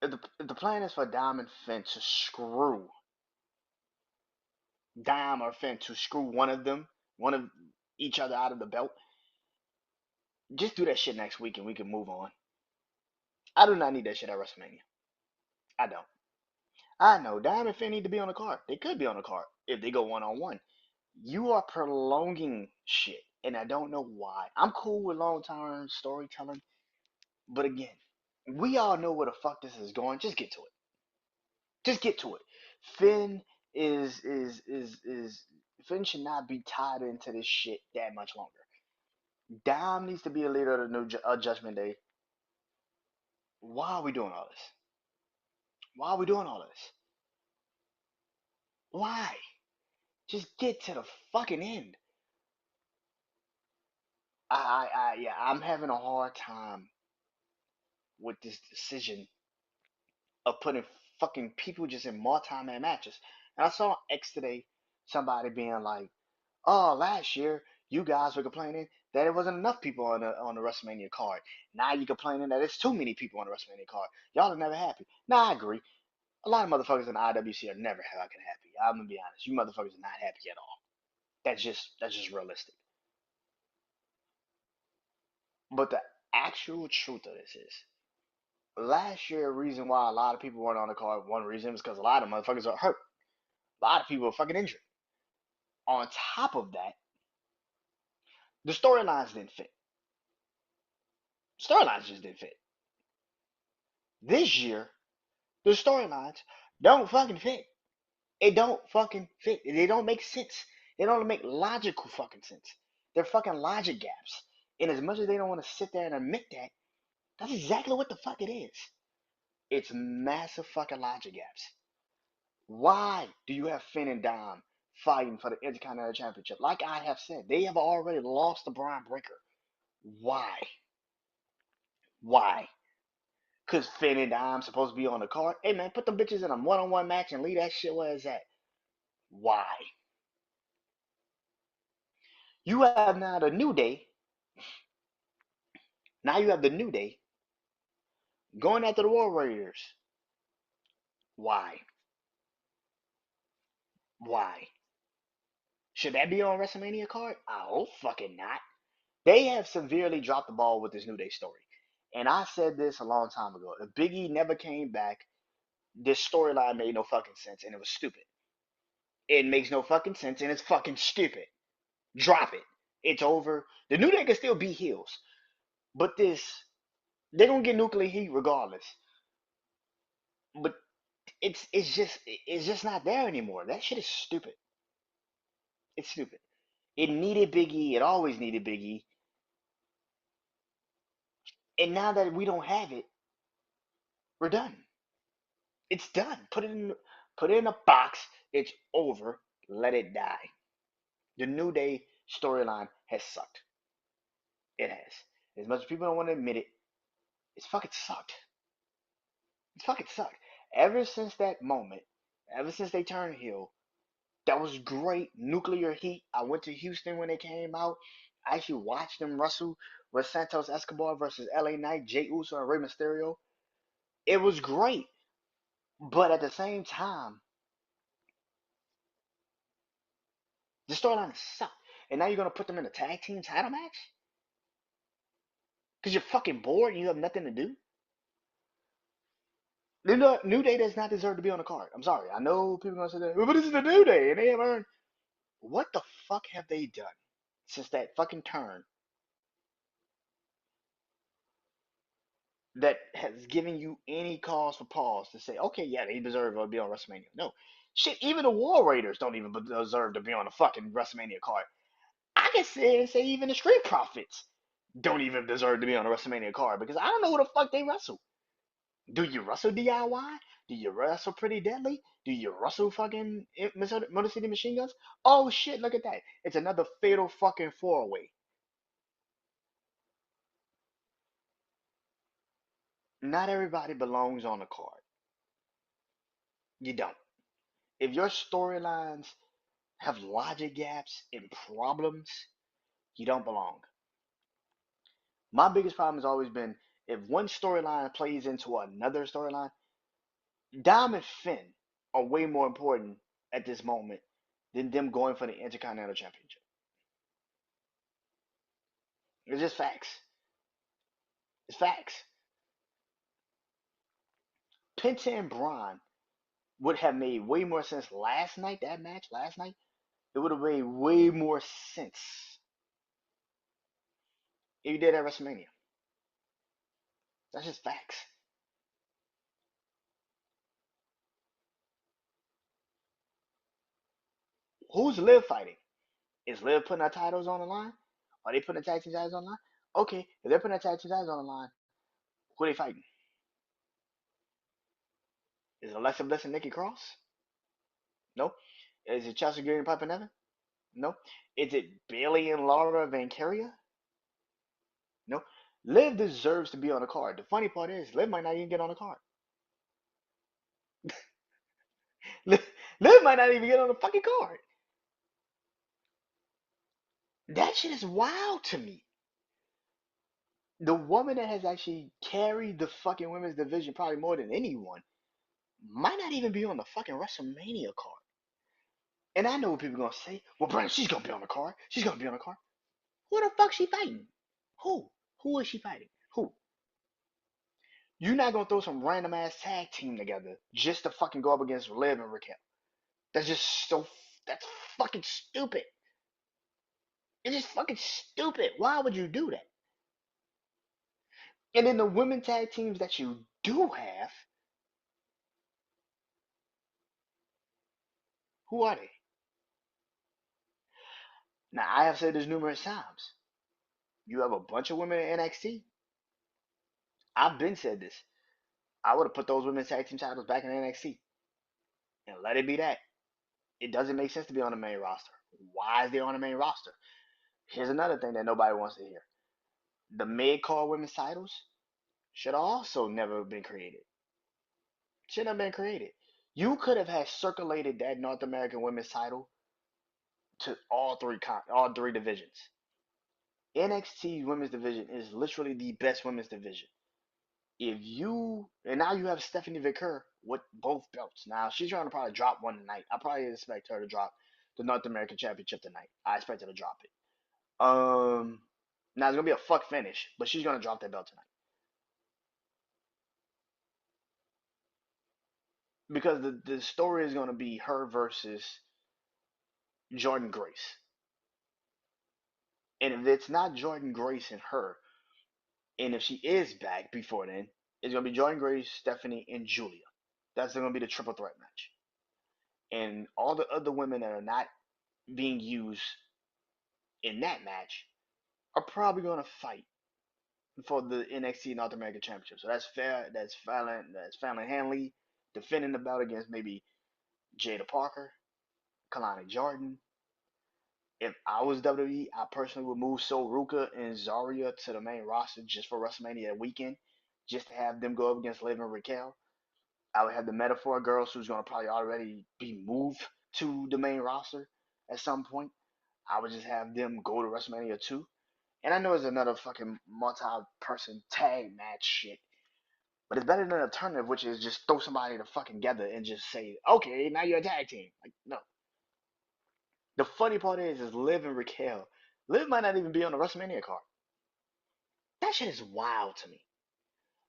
if the plan is for Dime and Finn to screw Dime or Finn to screw one of each other out of the belt, just do that shit next week and we can move on. I do not need that shit at WrestleMania. I don't. I know Dime and Finn need to be on the card. They could be on the card if they go 1-on-1. You are prolonging shit, and I don't know why. I'm cool with long term storytelling, but again, we all know where the fuck this is going. Just get to it. Just get to it. Finn is Finn should not be tied into this shit that much longer. Dom needs to be the leader of the new Judgment Day. Why are we doing all this? Why are we doing all this? Why? Just get to the fucking end. Yeah, I'm having a hard time with this decision of putting fucking people just in multi-man matches. And I saw on X today somebody being like, "Oh, last year you guys were complaining that it wasn't enough people on the WrestleMania card. Now you're complaining that it's too many people on the WrestleMania card. Y'all are never happy." Nah, I agree. A lot of motherfuckers in the IWC are never fucking happy. I'm gonna be honest. You motherfuckers are not happy at all. That's just realistic. But the actual truth of this is, last year, the reason why a lot of people weren't on the card, one reason was because a lot of motherfuckers are hurt. A lot of people are fucking injured. On top of that, the storylines didn't fit. Storylines just didn't fit. This year, the storylines don't fucking fit. It don't fucking fit. They don't make sense. They don't make logical fucking sense. They're fucking logic gaps. And as much as they don't want to sit there and admit that, that's exactly what the fuck it is. It's massive fucking logic gaps. Why do you have Finn and Dom fighting for the Intercontinental Championship? Like I have said, they have already lost the Braun Breaker. Why? Why? Because Finn and Dom supposed to be on the card. Hey man, put them bitches in a one-on-one match and leave that shit where it's at. Why? You have now the New Day. Now you have the New Day going after the War Raiders. Why? Why? Should that be on WrestleMania card? Oh, fucking not. They have severely dropped the ball with this New Day story. And I said this a long time ago. If Big E never came back, this storyline made no fucking sense and it was stupid. It makes no fucking sense and it's fucking stupid. Drop it. It's over. The New Day can still be heels. But they're gonna get nuclear heat regardless. But it's just not there anymore. That shit is stupid. It's stupid. It needed Big E. It always needed Big E. And now that we don't have it, we're done. It's done. Put it in a box. It's over. Let it die. The New Day storyline has sucked. It has. As much as people don't want to admit it, it's fucking sucked. It's fucking sucked. Ever since that moment, ever since they turned heel, that was great. Nuclear heat. I went to Houston when they came out. I actually watched them wrestle with Santos Escobar versus LA Knight, Jey Uso, and Rey Mysterio. It was great. But at the same time, the storyline sucked. And now you're gonna put them in a tag team title match? Because you're fucking bored and you have nothing to do? The New Day does not deserve to be on the card. I'm sorry. I know people are gonna say that, but this is the New Day, and they have earned. What the fuck have they done since that fucking turn that has given you any cause for pause to say, okay, yeah, they deserve to be on WrestleMania? No, shit. Even the War Raiders don't even deserve to be on the fucking WrestleMania card. I can say even the Street Profits don't even deserve to be on the WrestleMania card because I don't know who the fuck they wrestle. Do you wrestle DIY? Do you wrestle Pretty Deadly? Do you wrestle fucking Motor City Machine Guns? Oh shit, look at that. It's another fatal fucking four-way. Not everybody belongs on the card. You don't. If your storylines have logic gaps and problems, you don't belong. My biggest problem has always been if one storyline plays into another storyline, Dom and Finn are way more important at this moment than them going for the Intercontinental Championship. It's just facts. It's facts. Penta and Braun would have made way more sense last night. That match last night, it would have made way more sense if you did at WrestleMania. That's just facts. Who's Liv fighting? Is Liv putting her titles on the line? Are they putting the tag team titles on the line? Okay, if they're putting the tag team titles on the line, who are they fighting? Is it Alexa Bliss and Nikki Cross? No. Is it Chelsea Green and Piper Niven? No. Is it Bailey and Laura Vancaria? No. Liv deserves to be on the card. The funny part is, Liv might not even get on the card. Liv, Liv might not even get on the fucking card. That shit is wild to me. The woman that has actually carried the fucking women's division probably more than anyone might not even be on the fucking WrestleMania card. And I know what people are gonna say. Well, Brandon, she's gonna be on the card. She's gonna be on the card. Who the fuck she fighting? Who? Who is she fighting? Who? You're not gonna throw some random ass tag team together just to fucking go up against Liv and Raquel. That's just so. That's fucking stupid. It's just fucking stupid. Why would you do that? And then the women tag teams that you do have, who are they? Now I have said this numerous times. You have a bunch of women in NXT. I've been said this. I would have put those women's tag team titles back in NXT and let it be that. It doesn't make sense to be on the main roster. Why is they on the main roster? Here's another thing that nobody wants to hear. The mid card women's titles should also never have been created. Should have been created. You could have had circulated that North American women's title to all three divisions. NXT women's division is literally the best women's division. If you and now you have Stephanie Vicker with both belts. Now she's trying to probably drop one tonight. I probably expect her to drop the North American Championship tonight. I expect her to drop it. Now it's gonna be a fuck finish, but she's gonna drop that belt tonight because the story is gonna be her versus Jordan Grace. And if it's not Jordan Grace and her, and if she is back before then, it's gonna be Jordan Grace, Stephanie, and Julia. That's gonna be the triple threat match. And all the other women that are not being used in that match are probably gonna fight for the NXT North American Championship. So that's fair. That's Fallon Henley defending the belt against maybe Jada Parker, Kalani Jordan. If I was WWE, I personally would move Sol Ruka and Zarya to the main roster just for WrestleMania weekend, just to have them go up against Liv and Raquel. I would have the Metaphor girls, who's going to probably already be moved to the main roster at some point. I would just have them go to WrestleMania 2. And I know it's another fucking multi-person tag match shit, but it's better than an alternative, which is just throw somebody the fucking together and just say, okay, now you're a tag team. Like, no. The funny part is Liv and Raquel. Liv might not even be on the WrestleMania card. That shit is wild to me.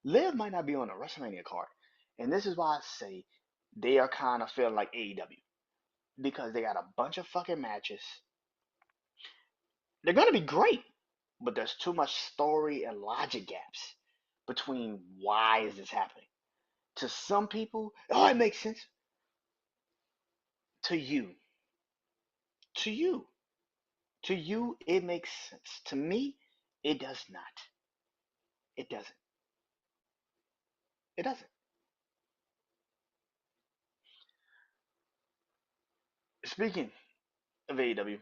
Liv might not be on the WrestleMania card. And this is why I say they are kind of feeling like AEW. Because they got a bunch of fucking matches. They're gonna be great, but there's too much story and logic gaps between why is this happening. To some people, oh, it makes sense. To you, to you, to you, it makes sense. To me, it does not. It doesn't. It doesn't. Speaking of AEW,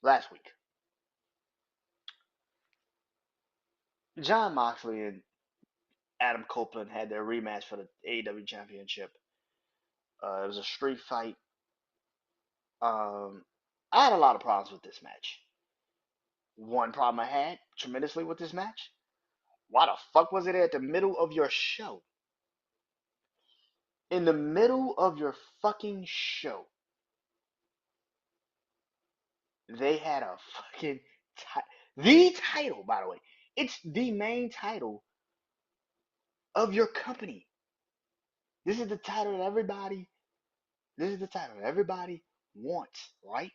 last week, John Moxley and Adam Copeland had their rematch for the AEW Championship. It was a street fight. I had a lot of problems with this match. One problem I had tremendously with this match: why the fuck was it at the middle of your show? In the middle of your fucking show, they had a fucking the title, by the way. It's the main title of your company. This is the title that everybody. This is the title that everybody wants, right?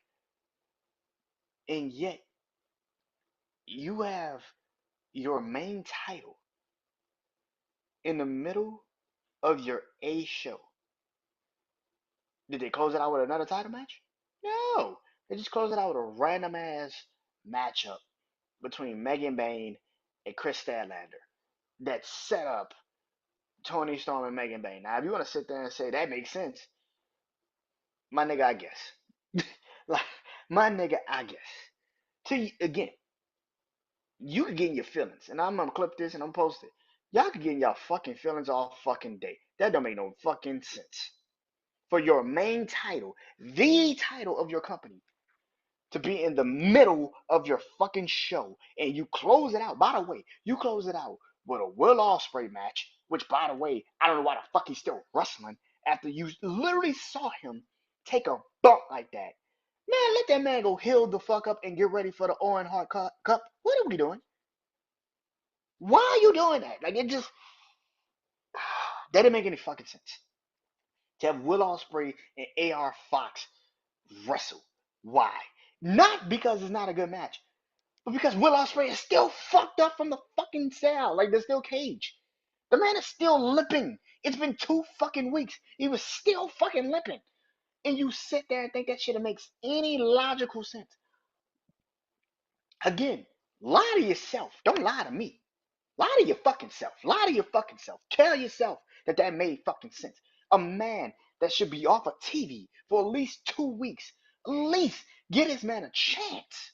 And yet you have your main title in the middle of your A show. Did they close it out with another title match? No. They just closed it out with a random ass matchup between Megan Bayne and Chris Statlander that set up Tony Storm and Megan Bayne. Now, if you want to sit there and say that makes sense, my nigga, I guess. Like, my nigga, I guess. Again, you could get in your feelings, and I'm gonna clip this and I'm gonna post it. Y'all could get in y'all fucking feelings all fucking day. That don't make no fucking sense. For your main title, the title of your company, to be in the middle of your fucking show, and you close it out. By the way, you close it out with a Will Ospreay match, which, by the way, I don't know why the fuck he's still wrestling after you literally saw him take a bump like that. Man, let that man go heal the fuck up and get ready for the Owen Hart Cup. What are we doing? Why are you doing that? Like, it just that didn't make any fucking sense. To have Will Ospreay and AR Fox wrestle. Why? Not because it's not a good match, but because Will Ospreay is still fucked up from the fucking cell. Like, there's still cage. The man is still limping. It's been 2 fucking weeks. He was still fucking limping. And you sit there and think that shit makes any logical sense. Again, lie to yourself. Don't lie to me. Lie to your fucking self. Lie to your fucking self. Tell yourself that that made fucking sense. A man that should be off of TV for at least 2 weeks, at least get his man a chance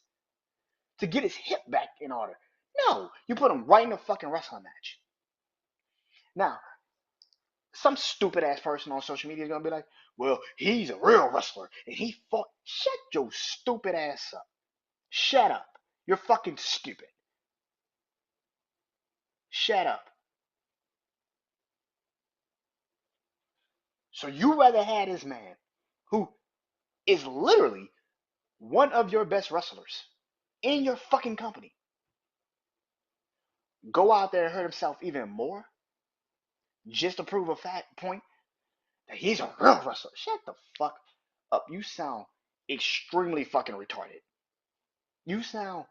to get his hip back in order. No, you put him right in a fucking wrestling match. Now, some stupid ass person on social media is gonna be like, well, he's a real wrestler and he fought. Shut your stupid ass up. Shut up. You're fucking stupid. Shut up. So you rather had this man who is literally one of your best wrestlers in your fucking company go out there and hurt himself even more just to prove a fact point that he's a real wrestler. Shut the fuck up. You sound extremely fucking retarded. You sound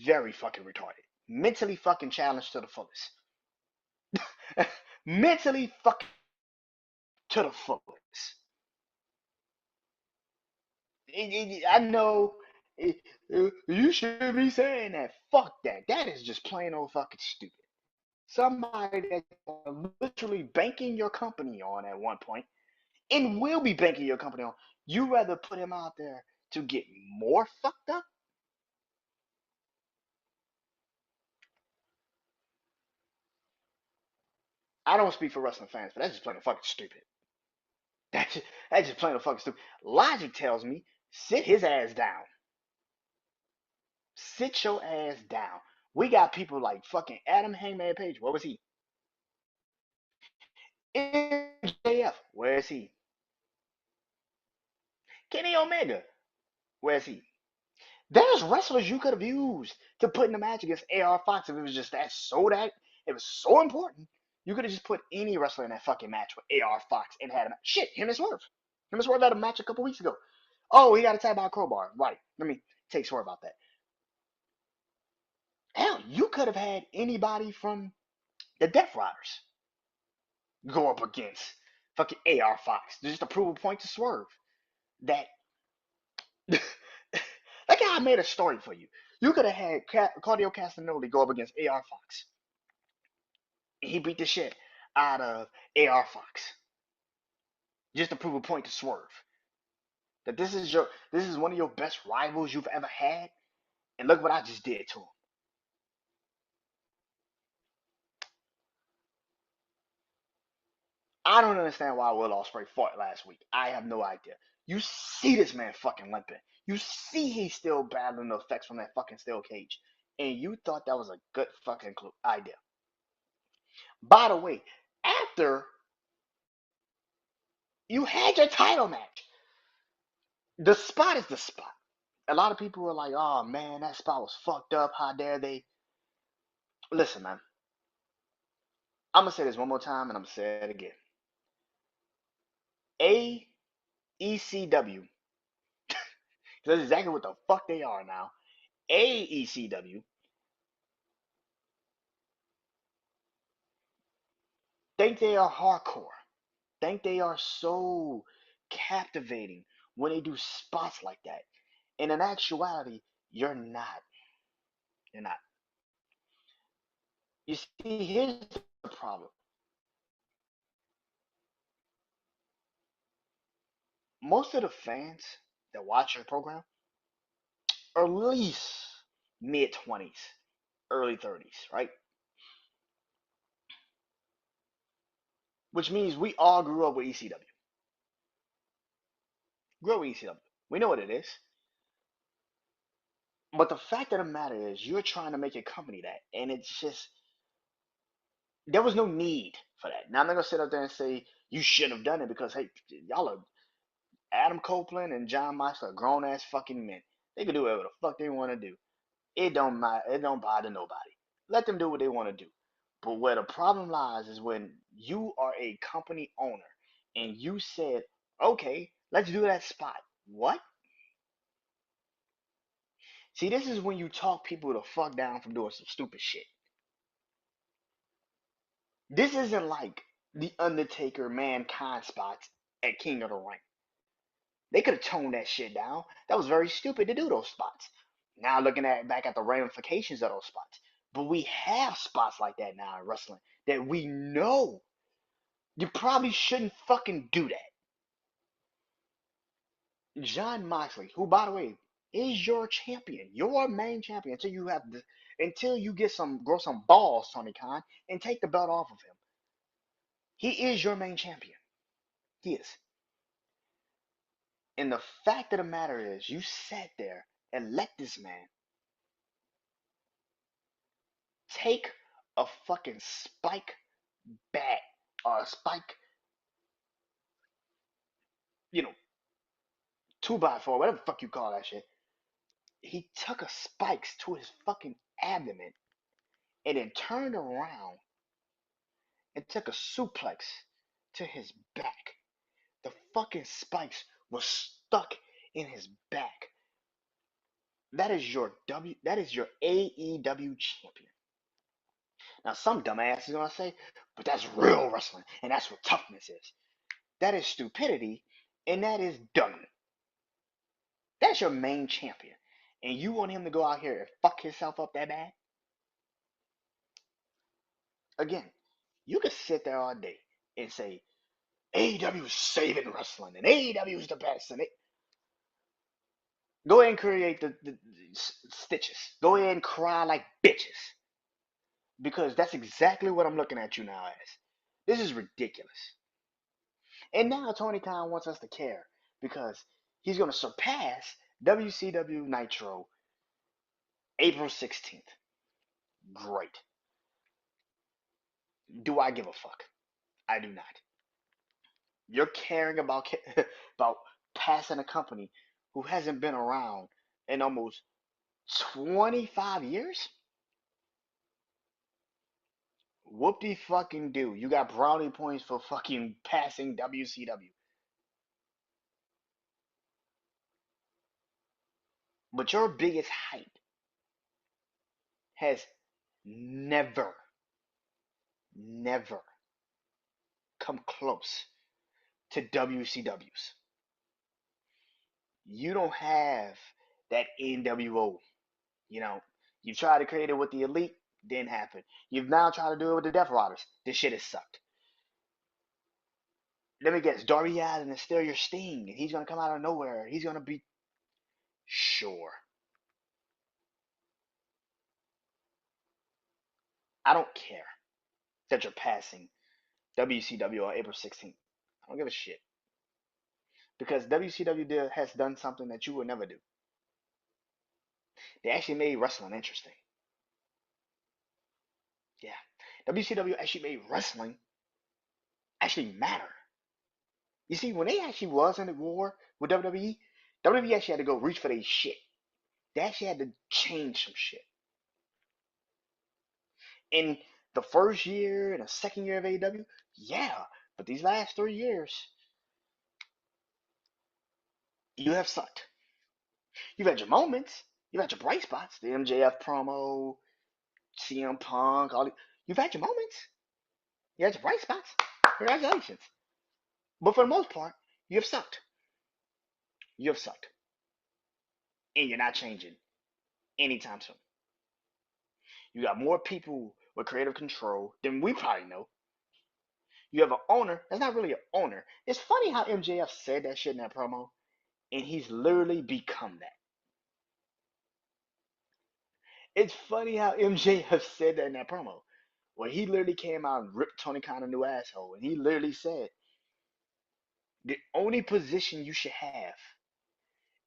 very fucking retarded. Mentally fucking challenged to the fullest. Mentally fucking to the fullest. I know you should be saying that. Fuck that. That is just plain old fucking stupid. Somebody that literally banking your company on at one point and will be banking your company on. You rather put him out there to get more fucked up? I don't speak for wrestling fans, but that's just plain fucking stupid. That's just plain fucking stupid. Logic tells me sit his ass down. Sit your ass down. We got people like fucking Adam Hangman Page. What was he? MJF. Where is he? Kenny Omega. Where is he? There's wrestlers you could have used to put in a match against AR Fox if it was just that it was so important. You could have just put any wrestler in that fucking match with AR Fox and had him. Shit, him and Swerve. Him and Swerve had a match a couple weeks ago. Oh, he got attacked by a crowbar. Right. Let me take Swerve about that. Hell, you could have had anybody from the Death Riders go up against fucking AR Fox just to prove a point to Swerve. That that guy made a story for you. You could have had Claudio Castagnoli go up against AR Fox. He beat the shit out of AR Fox just to prove a point to Swerve. That this is one of your best rivals you've ever had, and look what I just did to him. I don't understand why Will Ospreay fought last week. I have no idea. You see this man fucking limping. You see he's still battling the effects from that fucking steel cage, and you thought that was a good fucking idea. By the way, after you had your title match, the spot is the spot. A lot of people were like, "Oh man, that spot was fucked up. How dare they?" Listen, man. I'm gonna say this one more time, and I'm gonna say it again. AECW. That's exactly what the fuck they are now. AECW think they are hardcore. Think they are so captivating when they do spots like that. And in actuality, you're not. You're not. You see, here's the problem. Most of the fans that watch your program are at least mid 20s, early 30s, right? Which means we all grew up with ECW. Grew up with ECW. We know what it is. But the fact of the matter is, you're trying to make a company that, and it's just there was no need for that. Now I'm not gonna sit up there and say you shouldn't have done it because hey, y'all are Adam Copeland and John Moxley are grown ass fucking men. They can do whatever the fuck they want to do. It don't matter. It don't bother nobody. Let them do what they want to do. But where the problem lies is when you are a company owner and you said, okay, let's do that spot. What? See, this is when you talk people the fuck down from doing some stupid shit. This isn't like the Undertaker Mankind spots at King of the Ring. They could have toned that shit down. That was very stupid to do those spots. Now looking at back at the ramifications of those spots. But we have spots like that now in wrestling that we know you probably shouldn't fucking do that. John Moxley, who by the way is your champion, your main champion until you get some grow some balls, Tony Khan, and take the belt off of him. He is your main champion. He is. And the fact of the matter is, you sat there and let this man take a fucking spike bat or a spike, you know, 2x4, whatever the fuck you call that shit. He took a spikes to his fucking abdomen and then turned around and took a suplex to his back. The fucking spikes was stuck in his back. That is your AEW champion. Now some dumbass is gonna say, but that's real wrestling, and that's what toughness is. That is stupidity, and that is dumb. That's your main champion. And you want him to go out here and fuck himself up that bad? Again, you could sit there all day and say, AEW is saving wrestling, and AEW is the best, and it go ahead and create the stitches. Go ahead and cry like bitches. Because that's exactly what I'm looking at you now as. This is ridiculous. And now Tony Khan wants us to care because he's going to surpass WCW Nitro April 16th. Great. Do I give a fuck? I do not. You're caring about about passing a company who hasn't been around in almost 25 years? Whoop de fucking do. You got brownie points for fucking passing WCW. But your biggest hype has never, never come close to WCW's. You don't have that NWO. You know, you tried to create it with the Elite, didn't happen. You've now tried to do it with the Death Riders. This shit has sucked. Let me guess, Darby Allin is still your Sting, and he's gonna come out of nowhere. He's gonna be sure. I don't care that you're passing WCW on April 16th. I don't give a shit because WCW has done something that you would never do. They actually made wrestling interesting. Yeah, WCW actually made wrestling actually matter. You see, when they actually was in the war with WWE, WWE actually had to go reach for their shit. They actually had to change some shit. In the first year and the second year of AEW, yeah, but these last 3 years, you have sucked. You've had your moments, you've had your bright spots, the MJF promo, CM Punk, you've had your moments, you had your bright spots. Congratulations. But for the most part, You have sucked. You have sucked. And you're not changing anytime soon. You got more people with creative control than we probably know. You have an owner that's not really an owner. It's funny how MJF said that shit in that promo, and he's literally become that. It's funny how MJF said that in that promo, where he literally came out and ripped Tony Khan a new asshole, and he literally said, the only position you should have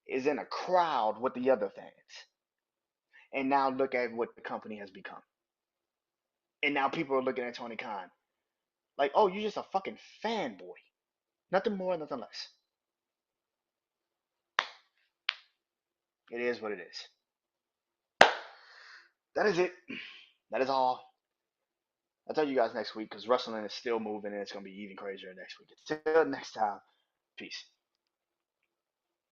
is in a crowd with the other fans. And now look at what the company has become. And now people are looking at Tony Khan like, oh, you're just a fucking fanboy. Nothing more, nothing less. It is what it is. That is it. That is all. I'll tell you guys next week because wrestling is still moving and it's going to be even crazier next week. Until next time, peace.